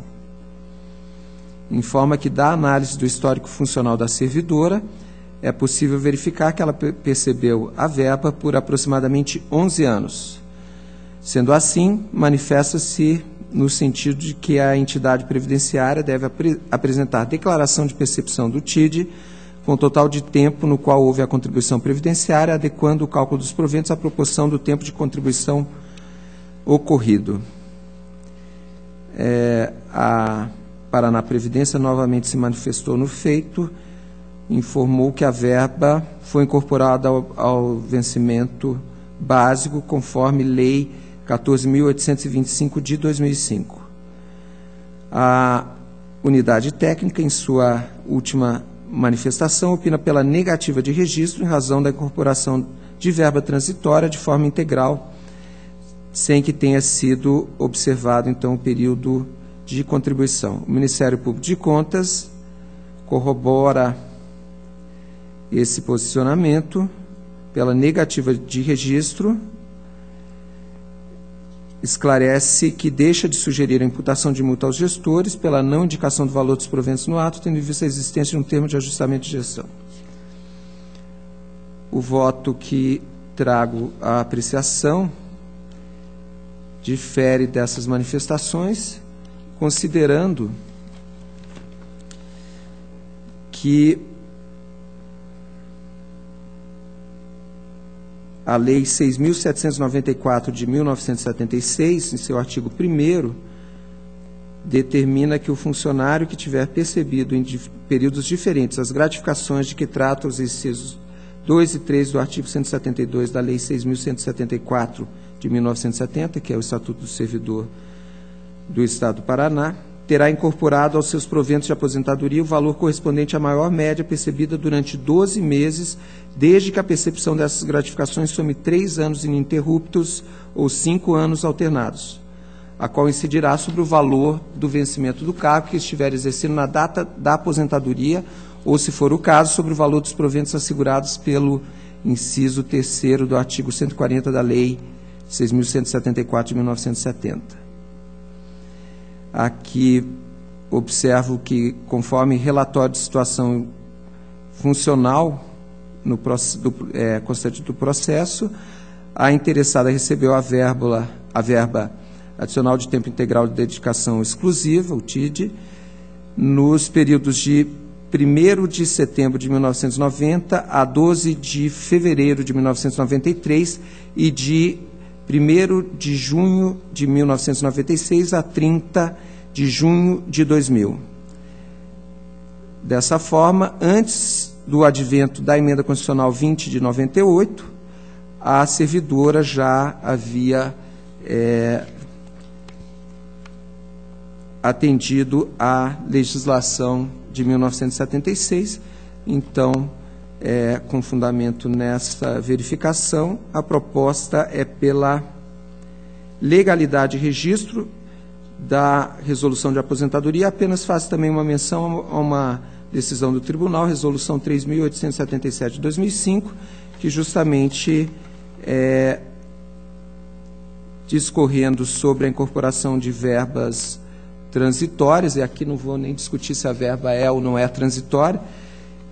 Speaker 2: Informa que, da análise do histórico funcional da servidora, é possível verificar que ela percebeu a verba por aproximadamente 11 anos. Sendo assim, manifesta-se no sentido de que a entidade previdenciária deve apresentar declaração de percepção do TID com o total de tempo no qual houve a contribuição previdenciária, adequando o cálculo dos proventos à proporção do tempo de contribuição ocorrido. A Paraná Previdência novamente se manifestou no feito, informou que a verba foi incorporada ao vencimento básico, conforme Lei 14.825 de 2005. A unidade técnica, em sua última manifestação, opina pela negativa de registro em razão da incorporação de verba transitória de forma integral, sem que tenha sido observado, então, o período de contribuição. O Ministério Público de Contas corrobora esse posicionamento pela negativa de registro, esclarece que deixa de sugerir a imputação de multa aos gestores pela não indicação do valor dos proventos no ato, tendo em vista a existência de um termo de ajustamento de gestão. O voto que trago à apreciação difere dessas manifestações, considerando que a Lei 6.794 de 1976, em seu artigo 1º, determina que o funcionário que tiver percebido em períodos diferentes as gratificações de que tratam os incisos 2 e 3 do artigo 172 da Lei 6.174 de 1970, que é o Estatuto do Servidor do Estado do Paraná, terá incorporado aos seus proventos de aposentadoria o valor correspondente à maior média percebida durante 12 meses, desde que a percepção dessas gratificações some 3 anos ininterruptos ou 5 anos alternados, a qual incidirá sobre o valor do vencimento do cargo que estiver exercendo na data da aposentadoria, ou, se for o caso, sobre o valor dos proventos assegurados pelo inciso 3º do artigo 140 da Lei 6.174 de 1970. Aqui observo que, conforme relatório de situação funcional constante do processo, a interessada recebeu a verba adicional de tempo integral de dedicação exclusiva, o TID, nos períodos de 1º de setembro de 1990 a 12 de fevereiro de 1993 e de 1º de junho de 1996 a 30 de junho de 2000. Dessa forma, antes do advento da Emenda Constitucional 20 de 98, a servidora já havia atendido à legislação de 1976, então, com fundamento nessa verificação, a proposta é pela legalidade de registro da resolução de aposentadoria. Apenas faço também uma menção a uma decisão do Tribunal, Resolução 3.877 de 2005, que justamente discorrendo sobre a incorporação de verbas transitórias, e aqui não vou nem discutir se a verba é ou não é transitória,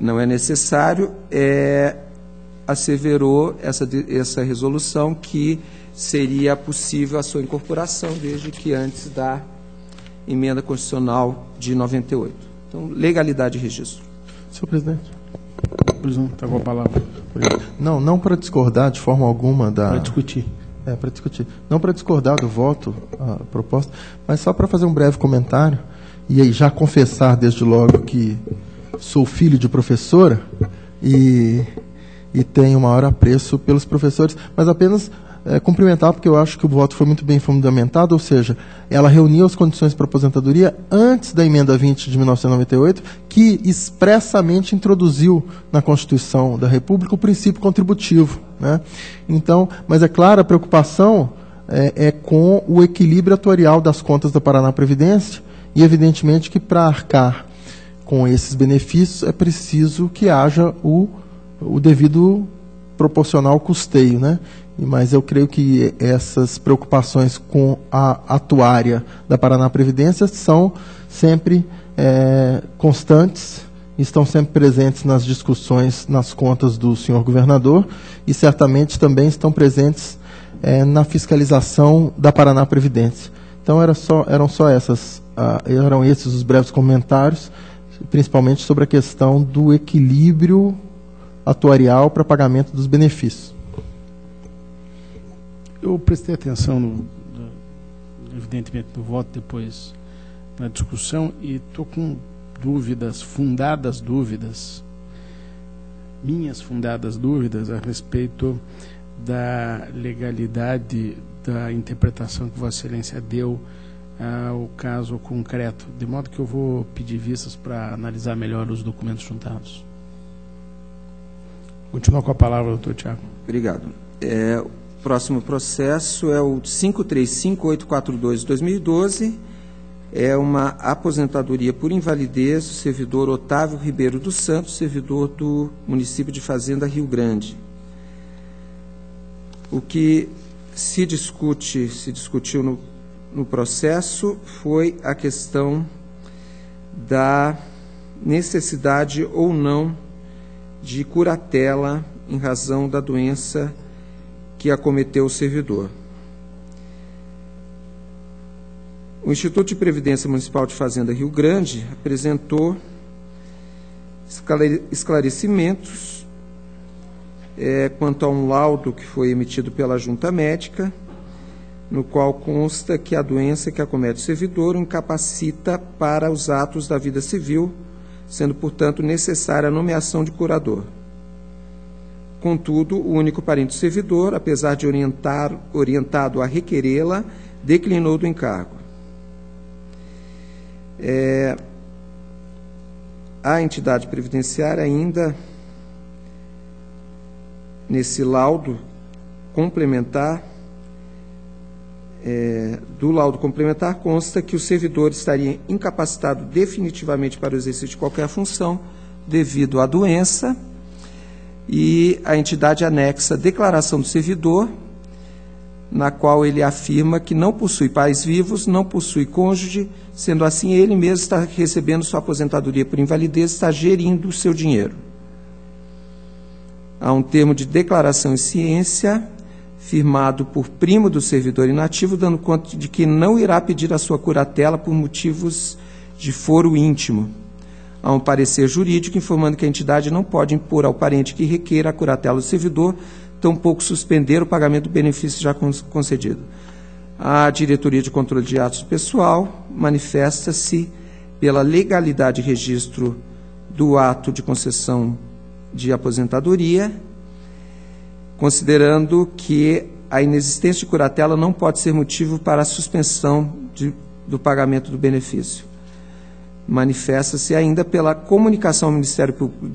Speaker 2: não é necessário, asseverou essa resolução que seria possível a sua incorporação desde que antes da Emenda Constitucional de 98. Então, legalidade de registro.
Speaker 3: Senhor presidente.
Speaker 1: Presidente, está com a palavra.
Speaker 3: Não para discordar de forma alguma da...
Speaker 1: Para discutir.
Speaker 3: Para discutir. Não para discordar do voto, a proposta, mas só para fazer um breve comentário, e aí já confessar desde logo que sou filho de professora e tenho o maior apreço pelos professores, mas apenas cumprimentar, porque eu acho que o voto foi muito bem fundamentado, ou seja, ela reuniu as condições para aposentadoria antes da Emenda 20 de 1998, que expressamente introduziu na Constituição da República o princípio contributivo, né? Então, mas é claro, a preocupação é com o equilíbrio atuarial das contas da Paraná Previdência, e evidentemente que para arcar com esses benefícios é preciso que haja o devido proporcional custeio, né? Mas eu creio que essas preocupações com a atuária da Paraná Previdência são sempre constantes, estão sempre presentes nas discussões nas contas do senhor governador e certamente também estão presentes na fiscalização da Paraná Previdência. Então eram esses os breves comentários, principalmente sobre a questão do equilíbrio atuarial para pagamento dos benefícios.
Speaker 1: Eu prestei atenção, evidentemente, no voto, depois na discussão, e estou com dúvidas, minhas fundadas dúvidas a respeito da legalidade da interpretação que Vossa Excelência deu ao caso concreto, de modo que eu vou pedir vistas para analisar melhor os documentos juntados. Continua com a palavra, doutor Tiago.
Speaker 2: Obrigado. O próximo processo é o 535842 de 2012, é uma aposentadoria por invalidez do servidor Otávio Ribeiro dos Santos, servidor do município de Fazenda Rio Grande. O que se discutiu no processo foi a questão da necessidade ou não de curatela em razão da doença que acometeu o servidor. O Instituto de Previdência Municipal de Fazenda Rio Grande apresentou esclarecimentos quanto a um laudo que foi emitido pela Junta Médica, no qual consta que a doença que acomete o servidor o incapacita para os atos da vida civil, sendo, portanto, necessária a nomeação de curador. Contudo, o único parente do servidor, apesar de orientado a requerê-la, declinou do encargo. A entidade previdenciária ainda, nesse laudo complementar, do laudo complementar consta que o servidor estaria incapacitado definitivamente para o exercício de qualquer função devido à doença, e a entidade anexa a declaração do servidor, na qual ele afirma que não possui pais vivos, não possui cônjuge, sendo assim ele mesmo está recebendo sua aposentadoria por invalidez, está gerindo o seu dinheiro. Há um termo de declaração em ciência, firmado por primo do servidor inativo, dando conta de que não irá pedir a sua curatela por motivos de foro íntimo. Há um parecer jurídico informando que a entidade não pode impor ao parente que requeira a curatela do servidor, tampouco suspender o pagamento do benefício já concedido. A Diretoria de Controle de Atos Pessoal manifesta-se pela legalidade de registro do ato de concessão de aposentadoria, considerando que a inexistência de curatela não pode ser motivo para a suspensão do pagamento do benefício. Manifesta-se ainda pela comunicação ao Ministério Público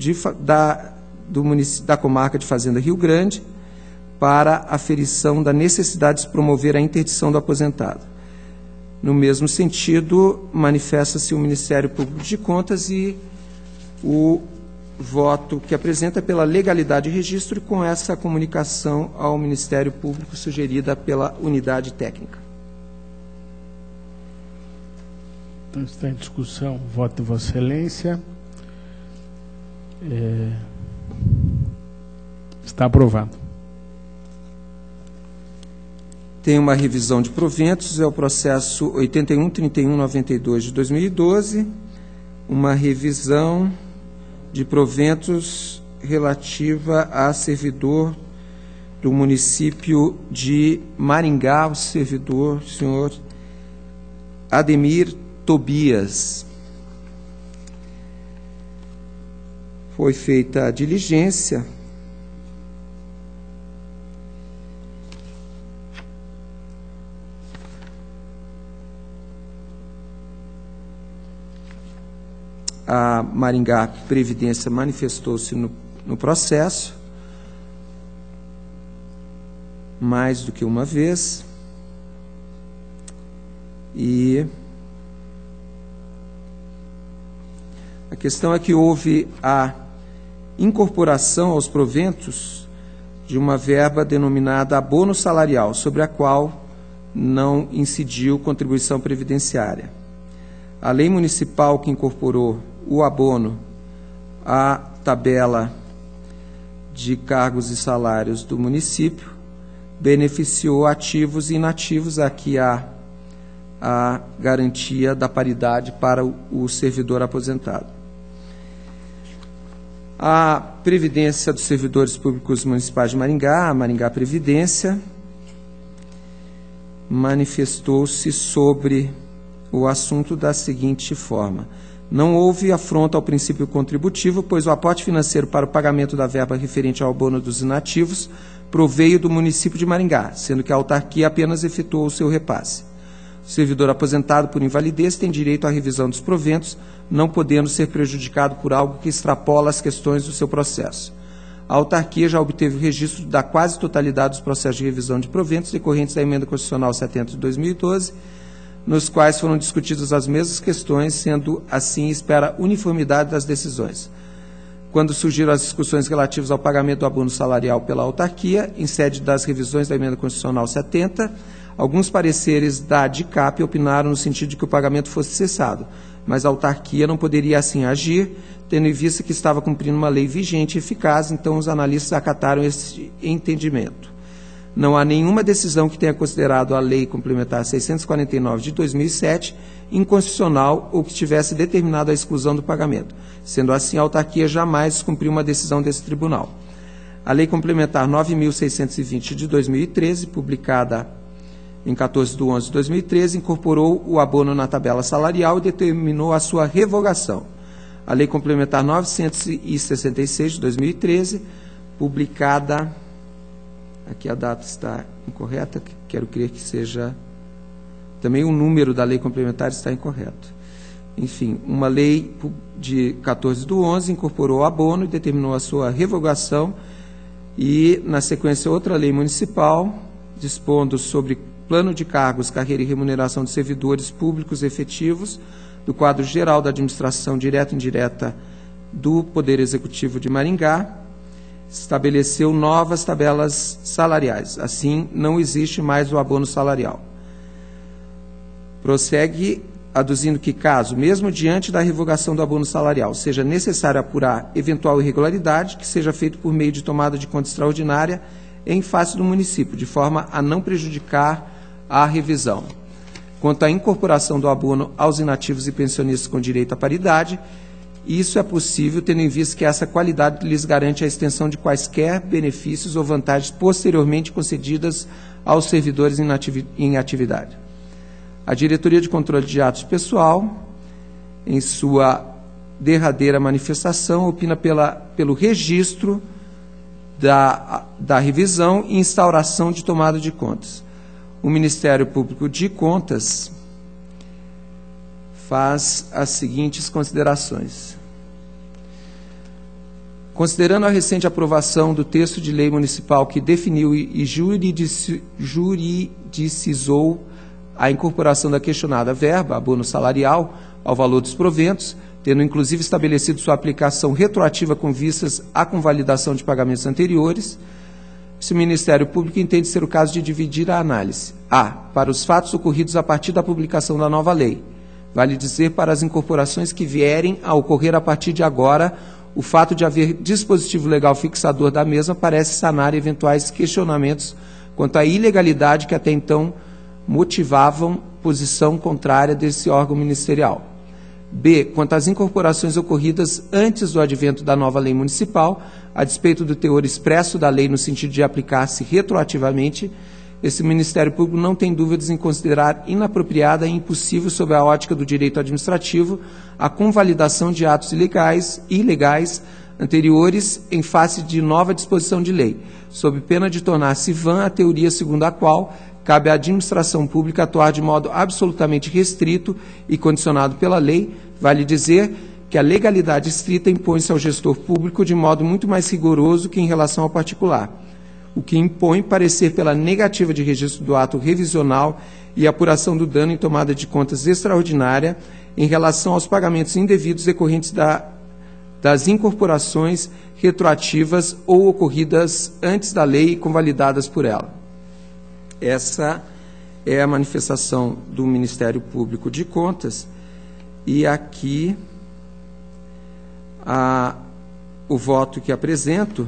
Speaker 2: da Comarca de Fazenda Rio Grande para aferição da necessidade de se promover a interdição do aposentado. No mesmo sentido, manifesta-se o Ministério Público de Contas e o voto que apresenta pela legalidade de registro e com essa comunicação ao Ministério Público sugerida pela unidade técnica.
Speaker 1: Então, está em discussão o voto de Vossa Excelência. Está aprovado.
Speaker 2: Tem uma revisão de proventos, é o processo 81.31.92 de 2012, uma revisão de proventos relativa a servidor do município de Maringá, o servidor, senhor Ademir Tobias. Foi feita a diligência a Maringá Previdência manifestou-se no processo mais do que uma vez e a questão é que houve a incorporação aos proventos de uma verba denominada abono salarial, sobre a qual não incidiu contribuição previdenciária. A lei municipal que incorporou o abono à tabela de cargos e salários do município beneficiou ativos e inativos. Aqui há a garantia da paridade para o servidor aposentado. A Previdência dos Servidores Públicos Municipais de Maringá, a Maringá Previdência, manifestou-se sobre o assunto da seguinte forma: não houve afronta ao princípio contributivo, pois o aporte financeiro para o pagamento da verba referente ao abono dos inativos proveio do município de Maringá, sendo que a autarquia apenas efetuou o seu repasse. O servidor aposentado por invalidez tem direito à revisão dos proventos, não podendo ser prejudicado por algo que extrapola as questões do seu processo. A autarquia já obteve o registro da quase totalidade dos processos de revisão de proventos decorrentes da Emenda Constitucional 70 de 2012, nos quais foram discutidas as mesmas questões, sendo assim espera uniformidade das decisões. Quando surgiram as discussões relativas ao pagamento do abono salarial pela autarquia, em sede das revisões da Emenda Constitucional 70, alguns pareceres da ADICAP opinaram no sentido de que o pagamento fosse cessado, mas a autarquia não poderia assim agir, tendo em vista que estava cumprindo uma lei vigente e eficaz, então os analistas acataram esse entendimento. não há nenhuma decisão que tenha considerado a Lei Complementar 649 de 2007 inconstitucional ou que tivesse determinado a exclusão do pagamento. Sendo assim, a autarquia jamais cumpriu uma decisão desse tribunal. A Lei Complementar 9.620 de 2013, publicada em 14/11 de 2013, incorporou o abono na tabela salarial e determinou a sua revogação. A Lei Complementar 966 de 2013, publicada... Aqui a data está incorreta, quero crer que seja... Também o número da lei complementar está incorreto. Enfim, uma lei de 14/11 incorporou o abono e determinou a sua revogação e, na sequência, outra lei municipal, dispondo sobre plano de cargos, carreira e remuneração de servidores públicos efetivos do quadro geral da administração direta e indireta do Poder Executivo de Maringá, estabeleceu novas tabelas salariais. Assim, não existe mais o abono salarial. Prossegue aduzindo que, caso, mesmo diante da revogação do abono salarial, seja necessário apurar eventual irregularidade, que seja feito por meio de tomada de conta extraordinária em face do município, de forma a não prejudicar a revisão. Quanto à incorporação do abono aos inativos e pensionistas com direito à paridade, isso é possível, tendo em vista que essa qualidade lhes garante a extensão de quaisquer benefícios ou vantagens posteriormente concedidas aos servidores em atividade. A Diretoria de Controle de Atos Pessoal, em sua derradeira manifestação, opina pelo registro da revisão e instauração de tomada de contas. O Ministério Público de Contas faz as seguintes considerações. Considerando a recente aprovação do texto de lei municipal que definiu e juridicizou a incorporação da questionada verba, abono salarial, ao valor dos proventos, tendo inclusive estabelecido sua aplicação retroativa com vistas à convalidação de pagamentos anteriores, o Ministério Público entende ser o caso de dividir a análise. A. Para os fatos ocorridos a partir da publicação da nova lei. Vale dizer, para as incorporações que vierem a ocorrer a partir de agora, o fato de haver dispositivo legal fixador da mesma parece sanar eventuais questionamentos quanto à ilegalidade que até então motivavam posição contrária desse órgão ministerial. B. Quanto às incorporações ocorridas antes do advento da nova lei municipal, a despeito do teor expresso da lei no sentido de aplicar-se retroativamente, esse Ministério Público não tem dúvidas em considerar inapropriada e impossível, sob a ótica do direito administrativo, a convalidação de atos ilegais anteriores em face de nova disposição de lei, sob pena de tornar-se vã a teoria segundo a qual cabe à administração pública atuar de modo absolutamente restrito e condicionado pela lei. Vale dizer que a legalidade estrita impõe-se ao gestor público de modo muito mais rigoroso que em relação ao particular, o que impõe parecer pela negativa de registro do ato revisional e apuração do dano em tomada de contas extraordinária em relação aos pagamentos indevidos decorrentes das incorporações retroativas ou ocorridas antes da lei e convalidadas por ela. Essa é a manifestação do Ministério Público de Contas e aqui o voto que apresento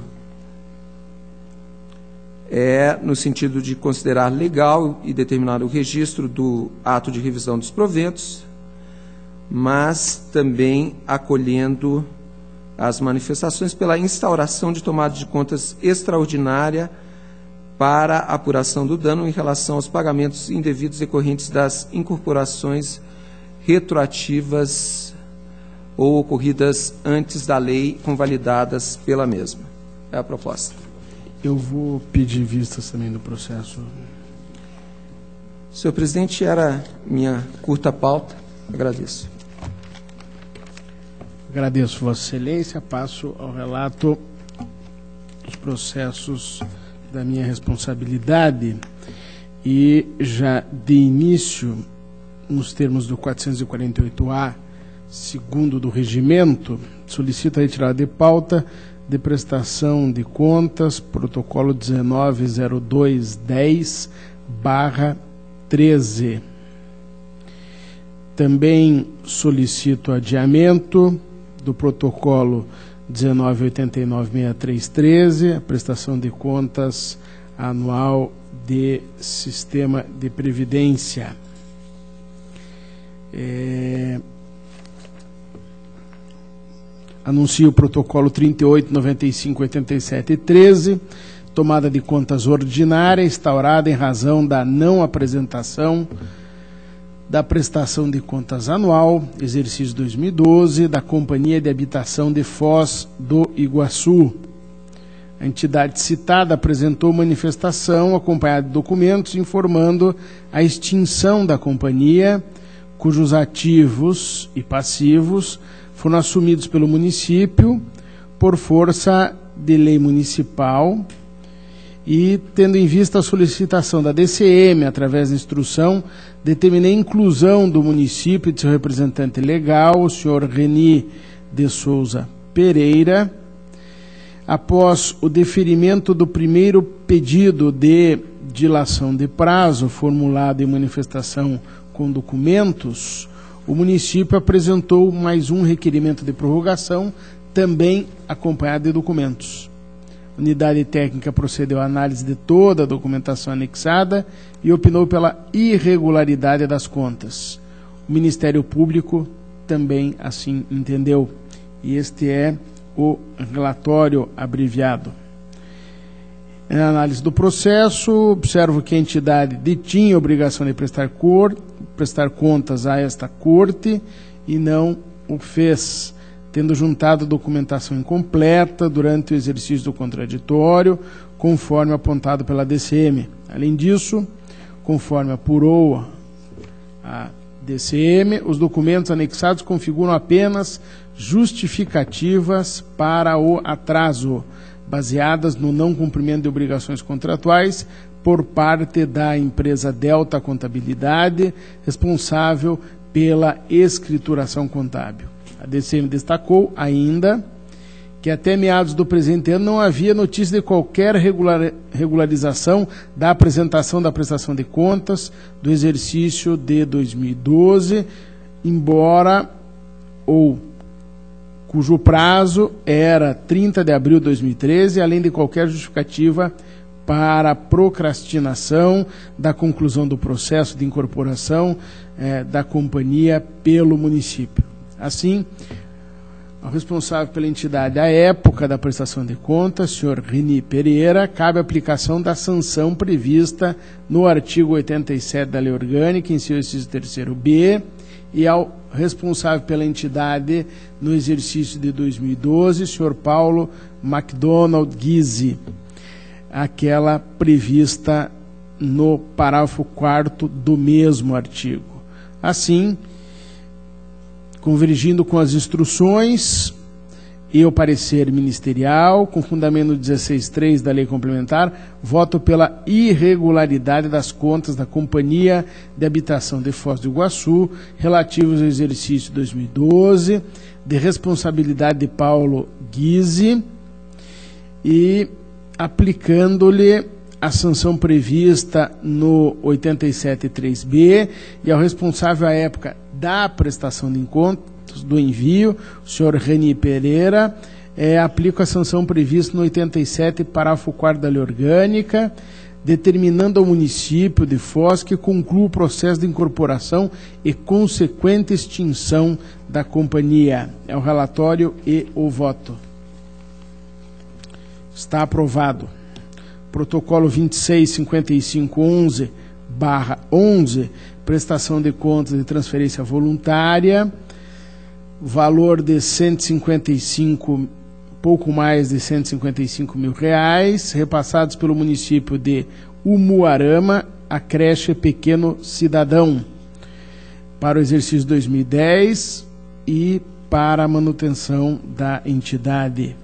Speaker 2: é no sentido de considerar legal e determinar o registro do ato de revisão dos proventos, mas também acolhendo as manifestações pela instauração de tomada de contas extraordinária para a apuração do dano em relação aos pagamentos indevidos decorrentes das incorporações retroativas ou ocorridas antes da lei, convalidadas pela mesma. É a proposta.
Speaker 1: Eu vou pedir vistas também do processo.
Speaker 2: Senhor presidente, era minha curta pauta. Agradeço.
Speaker 1: Agradeço, Vossa Excelência. Passo ao relato dos processos da minha responsabilidade e já de início, nos termos do 448-A, segundo do regimento, solicito a retirada de pauta de prestação de contas, protocolo 19.0210/13. Também solicito adiamento do protocolo 19.89.6313, a prestação de contas anual de sistema de previdência. Anuncio o protocolo 38, 95, 87 e 13, tomada de contas ordinária, instaurada em razão da não apresentação da prestação de contas anual, exercício 2012, da Companhia de Habitação de Foz do Iguaçu. A entidade citada apresentou manifestação acompanhada de documentos informando a extinção da companhia, cujos ativos e passivos foram assumidos pelo município por força de lei municipal e, tendo em vista a solicitação da DCM, através da instrução, determinei a inclusão do município e de seu representante legal, o senhor Reni de Souza Pereira. Após o deferimento do primeiro pedido de dilação de prazo, formulado em manifestação com documentos, o município apresentou mais um requerimento de prorrogação, também acompanhado de documentos. A unidade técnica procedeu à análise de toda a documentação anexada e opinou pela irregularidade das contas. O Ministério Público também assim entendeu. E este é o relatório abreviado. Na análise do processo, observo que a entidade detinha a obrigação de prestar contas a esta Corte e não o fez, tendo juntado documentação incompleta durante o exercício do contraditório, conforme apontado pela DCM. Além disso, conforme apurou a DCM, os documentos anexados configuram apenas justificativas para o atraso, baseadas no não cumprimento de obrigações contratuais por parte da empresa Delta Contabilidade, responsável pela escrituração contábil. A DCM destacou ainda que até meados do presente ano não havia notícia de qualquer regularização da apresentação da prestação de contas do exercício de 2012, cujo prazo era 30 de abril de 2013, além de qualquer justificativa para a procrastinação da conclusão do processo de incorporação da companhia pelo município. Assim, ao responsável pela entidade à época da prestação de contas, senhor Reni Pereira, cabe a aplicação da sanção prevista no artigo 87 da Lei Orgânica, em seu inciso 3º-B, e ao responsável pela entidade no exercício de 2012, senhor Paulo MacDonald Guise, aquela prevista no parágrafo 4º do mesmo artigo. Assim, convergindo com as instruções e o parecer ministerial, com fundamento no 16.3 da Lei Complementar, voto pela irregularidade das contas da Companhia de Habitação de Foz do Iguaçu, relativos ao exercício 2012, de responsabilidade de Paulo Guise, e aplicando-lhe a sanção prevista no 87.3b, e ao responsável à época da prestação de contas do envio, o senhor Reni Pereira, aplico a sanção prevista no 87, parágrafo 4º da Lei Orgânica, determinando ao município de Foz que conclua o processo de incorporação e consequente extinção da companhia. É o relatório e o voto. Está aprovado. Protocolo 26.5511/11, prestação de contas de transferência voluntária, valor de pouco mais de 155 mil reais, repassados pelo município de Umuarama, a creche Pequeno Cidadão, para o exercício 2010 e para a manutenção da entidade.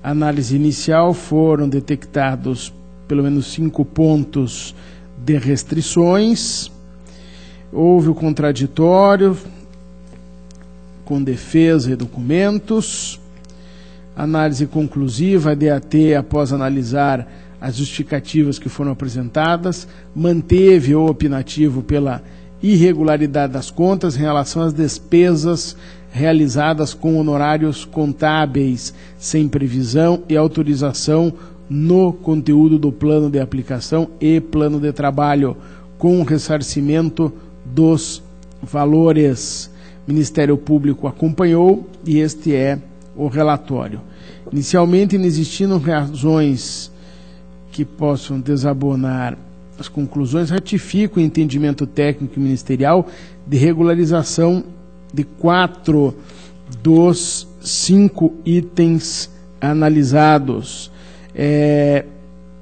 Speaker 1: Análise inicial, foram detectados pelo menos 5 pontos de restrições. Houve o contraditório com defesa e documentos. Análise conclusiva, a DAT, após analisar as justificativas que foram apresentadas, manteve o opinativo pela irregularidade das contas em relação às despesas realizadas com honorários contábeis sem previsão e autorização no conteúdo do plano de aplicação e plano de trabalho, com o ressarcimento dos valores. O Ministério Público acompanhou e este é o relatório. Inicialmente, inexistindo razões que possam desabonar as conclusões, ratifico o entendimento técnico e ministerial de regularização de 4 dos 5 itens analisados.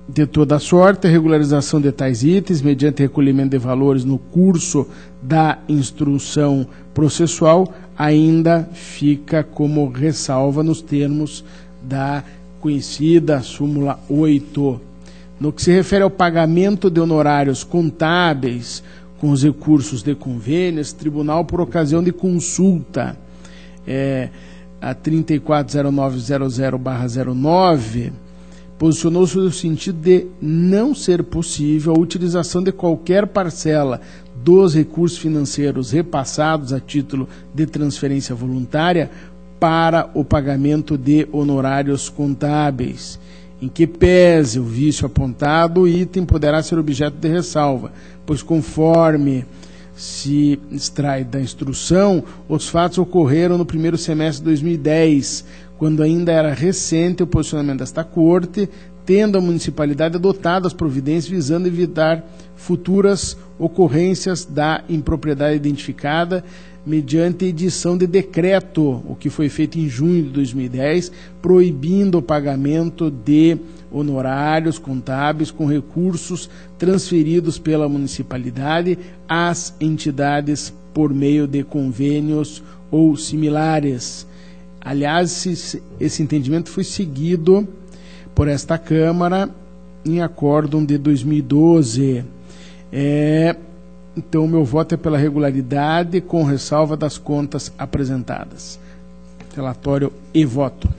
Speaker 1: De toda sorte, a regularização de tais itens, mediante recolhimento de valores no curso da instrução processual, ainda fica como ressalva nos termos da conhecida súmula 8. No que se refere ao pagamento de honorários contábeis com os recursos de convênios, tribunal, por ocasião de consulta, a 340900/09, posicionou-se no sentido de não ser possível a utilização de qualquer parcela dos recursos financeiros repassados a título de transferência voluntária para o pagamento de honorários contábeis. Em que pese o vício apontado, o item poderá ser objeto de ressalva, pois conforme se extrai da instrução, os fatos ocorreram no primeiro semestre de 2010, quando ainda era recente o posicionamento desta Corte, tendo a municipalidade adotado as providências visando evitar futuras ocorrências da impropriedade identificada mediante edição de decreto, o que foi feito em junho de 2010, proibindo o pagamento de honorários contábeis com recursos transferidos pela municipalidade às entidades por meio de convênios ou similares. Aliás, esse entendimento foi seguido por esta Câmara em acórdão de 2012. Então, o meu voto é pela regularidade, com ressalva das contas apresentadas. Relatório e voto.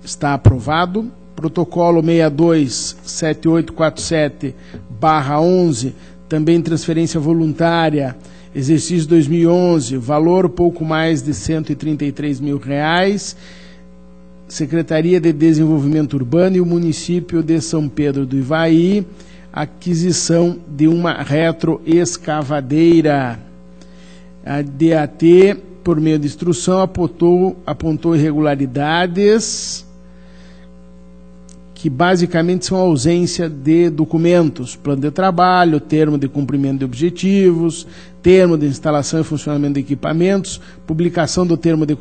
Speaker 1: Está aprovado. Protocolo 627847/11, também transferência voluntária, exercício 2011, valor pouco mais de R$133 mil. Secretaria de Desenvolvimento Urbano e o município de São Pedro do Ivaí, aquisição de uma retroescavadeira. A DAT, por meio de instrução, apontou irregularidades que basicamente são a ausência de documentos, plano de trabalho, termo de cumprimento de objetivos, termo de instalação e funcionamento de equipamentos, publicação do termo de